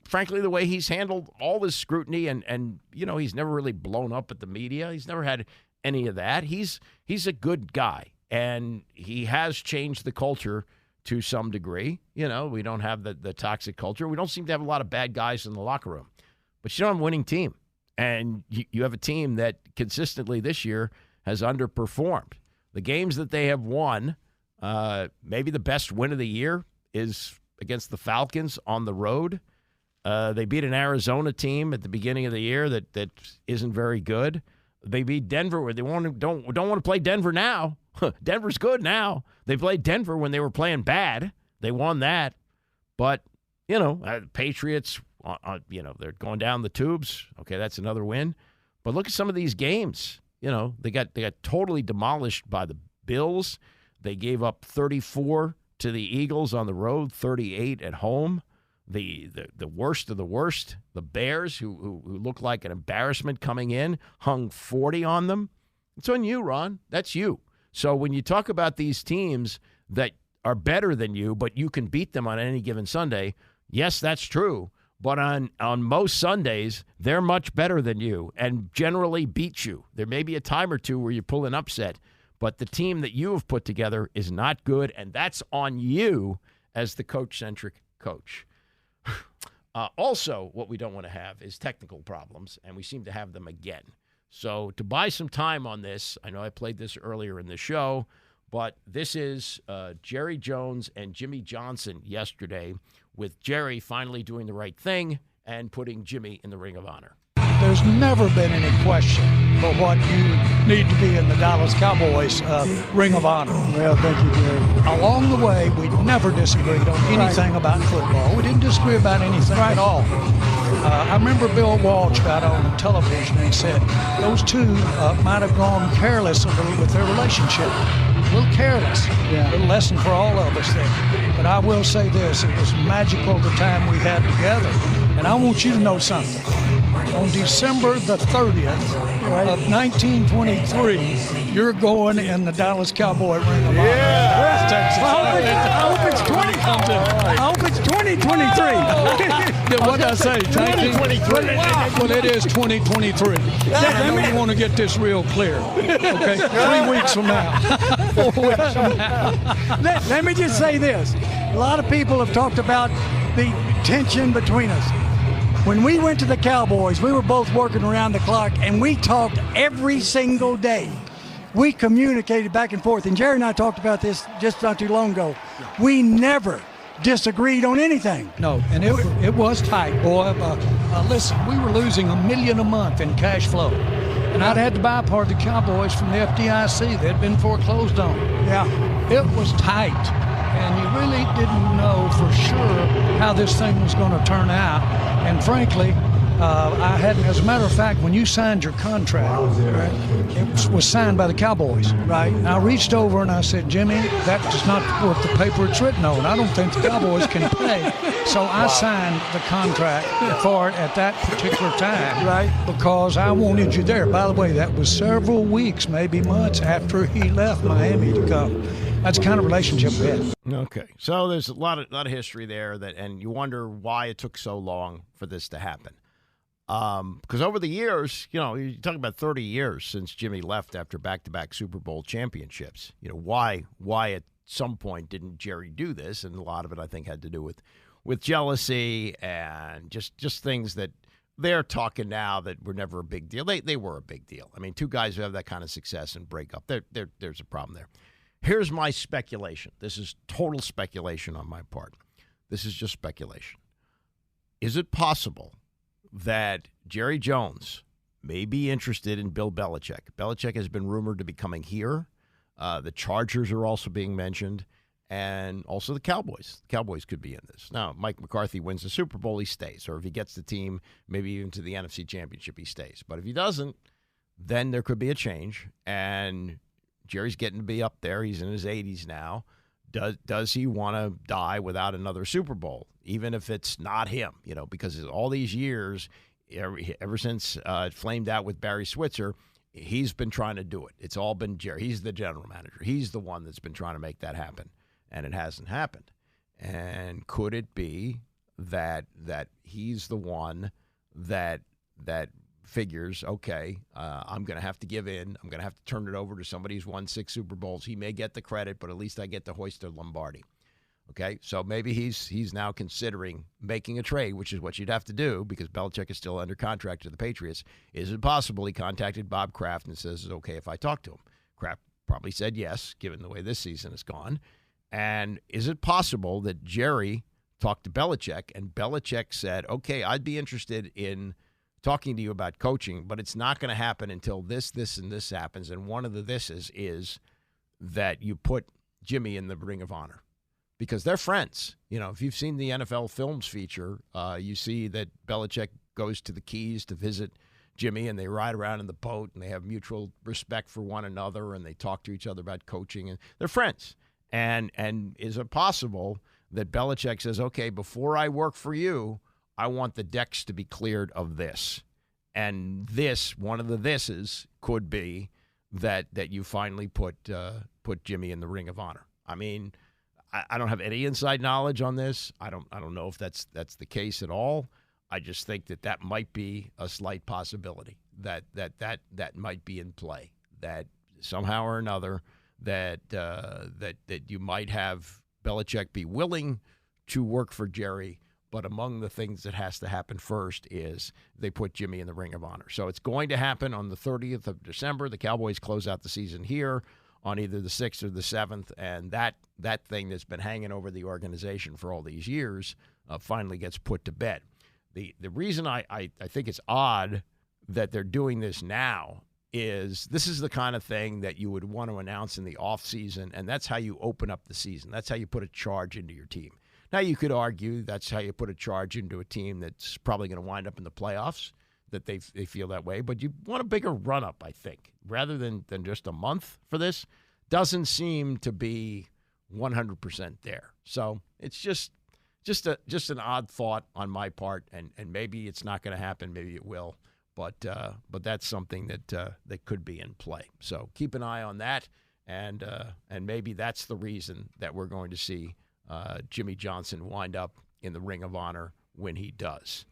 S4: frankly the way he's handled all this scrutiny and he's never really blown up at the media. He's never had any of that. He's a good guy, and he has changed the culture to some degree. We don't have the toxic culture. We don't seem to have a lot of bad guys in the locker room. But you don't have a winning team. And you have a team that consistently this year has underperformed. The games that they have won, maybe the best win of the year is against the Falcons on the road. They beat an Arizona team at the beginning of the year that isn't very good. They beat Denver where they don't want to play Denver now. Denver's good now. They played Denver when they were playing bad. They won that. But, Patriots, they're going down the tubes. Okay, that's another win. But look at some of these games. They got totally demolished by the Bills. They gave up 34 to the Eagles on the road, 38 at home. The worst of the worst, the Bears, who looked like an embarrassment coming in, hung 40 on them. It's on you, Ron. That's you. So when you talk about these teams that are better than you, but you can beat them on any given Sunday, yes, that's true. But on most Sundays, they're much better than you and generally beat you. There may be a time or two where you pull an upset, but the team that you have put together is not good, and that's on you as the coach-centric coach. Also, what we don't want to have is technical problems, and we seem to have them again. So to buy some time on this, I know I played this earlier in the show, but this is Jerry Jones and Jimmy Johnson yesterday, with Jerry finally doing the right thing and putting Jimmy in the Ring of Honor.
S15: There's never been any question for what you need to be in the Dallas Cowboys Ring of Honor.
S6: Well, thank you, Jerry.
S15: Along the way, we never disagreed on anything about football. We didn't disagree about anything at all. I remember Bill Walsh got on television and said those two might have gone careless a little with their relationship. A little careless. Yeah. A little lesson for all of us there. But I will say this, it was magical the time we had together. And I want you to know something. On December the 30th of 1923, you're going in the Dallas Cowboy Ring of Honor. I hope it's 2023. What did I say? 2023. Well, it is 2023. I know you want to get this real clear. Okay, 3 weeks from now. 4 weeks from now.
S16: Let me just say this. A lot of people have talked about the tension between us. When we went to the Cowboys, we were both working around the clock, and we talked every single day. We communicated back and forth, and Jerry and I talked about this just not too long ago. We never disagreed on anything.
S15: No, and it was tight, boy. Listen, we were losing $1 million a month in cash flow, and I'd had to buy part of the Cowboys from the FDIC. They'd been foreclosed on.
S16: Yeah.
S15: It was tight. and you really didn't know for sure how this thing was going to turn out. And frankly, I hadn't, as a matter of fact, when you signed your contract, right, it was signed by the Cowboys, right? And I reached over and I said, Jimmy, that's not worth the paper it's written on. I don't think the Cowboys can pay. So I signed the contract for it at that particular time, right? Because I wanted you there. By the way, that was several weeks, maybe months after he left Miami to come. That's the kind of relationship we had.
S4: Okay, so there's a lot of history there, and you wonder why it took so long for this to happen. Because over the years, you're talking about 30 years since Jimmy left after back-to-back Super Bowl championships. Why at some point didn't Jerry do this? And a lot of it, I think, had to do with jealousy and just things that they're talking now that were never a big deal. They were a big deal. I mean, two guys who have that kind of success and break up, there's a problem there. Here's my speculation. This is total speculation on my part. This is just speculation. Is it possible that Jerry Jones may be interested in Bill Belichick? Belichick has been rumored to be coming here. The Chargers are also being mentioned, and also the Cowboys. The Cowboys could be in this. Now, Mike McCarthy wins the Super Bowl, he stays. Or if he gets the team, maybe even to the NFC Championship, he stays. But if he doesn't, then there could be a change, and Jerry's getting to be up there. He's in his 80s now. Does he want to die without another Super Bowl, even if it's not him? Because all these years, ever since it flamed out with Barry Switzer, he's been trying to do it. It's all been Jerry. He's the general manager. He's the one that's been trying to make that happen, and it hasn't happened. And could it be that he's the one that figures, okay, I'm going to have to give in. I'm going to have to turn it over to somebody who's won 6 Super Bowls. He may get the credit, but at least I get to hoist the Lombardi. Okay, so maybe he's now considering making a trade, which is what you'd have to do because Belichick is still under contract to the Patriots. Is it possible he contacted Bob Kraft and says it's okay if I talk to him? Kraft probably said yes, given the way this season has gone. And is it possible that Jerry talked to Belichick and Belichick said, okay, I'd be interested in talking to you about coaching, but it's not going to happen until this, and this happens. And one of the thises is that you put Jimmy in the Ring of Honor because they're friends. If you've seen the NFL Films feature, you see that Belichick goes to the Keys to visit Jimmy, and they ride around in the boat, and they have mutual respect for one another, and they talk to each other about coaching, and they're friends. And is it possible that Belichick says, okay, before I work for you, I want the decks to be cleared of this. And this, one of the thises, could be that you finally put Jimmy in the Ring of Honor. I mean, I don't have any inside knowledge on this. I don't know if that's the case at all. I just think that might be a slight possibility that might be in play. That somehow or another that you might have Belichick be willing to work for Jerry. But among the things that has to happen first is they put Jimmy in the Ring of Honor. So it's going to happen on the 30th of December. The Cowboys close out the season here on either the 6th or the 7th. And that thing that's been hanging over the organization for all these years finally gets put to bed. The reason I think it's odd that they're doing this now is this is the kind of thing that you would want to announce in the offseason, and that's how you open up the season. That's how you put a charge into your team. Now, you could argue that's how you put a charge into a team that's probably going to wind up in the playoffs, that they feel that way. But you want a bigger run-up, I think, rather than just a month for this. Doesn't seem to be 100% there. So it's just an odd thought on my part, and maybe it's not going to happen. Maybe it will. But that's something that could be in play. So keep an eye on that, and maybe that's the reason that we're going to see Jimmy Johnson wind up in the Ring of Honor when he does.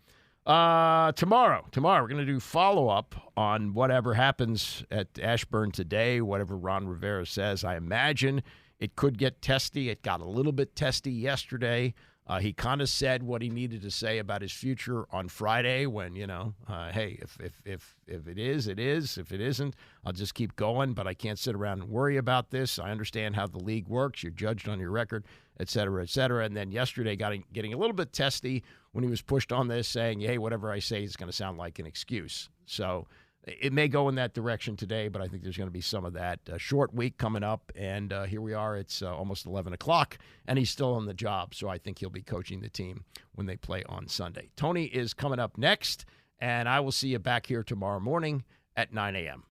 S4: Tomorrow we're going to do follow-up on whatever happens at Ashburn today, whatever Ron Rivera says. I imagine it could get testy. It got a little bit testy yesterday. He kind of said what he needed to say about his future on Friday when, hey, if it is, it is. If it isn't, I'll just keep going, but I can't sit around and worry about this. I understand how the league works. You're judged on your record, et cetera, et cetera. And then yesterday getting a little bit testy when he was pushed on this saying, hey, whatever I say is going to sound like an excuse. So it may go in that direction today, but I think there's going to be some of that. Short week coming up, and here we are. It's almost 11 o'clock, and he's still on the job, so I think he'll be coaching the team when they play on Sunday. Tony is coming up next, and I will see you back here tomorrow morning at 9 a.m.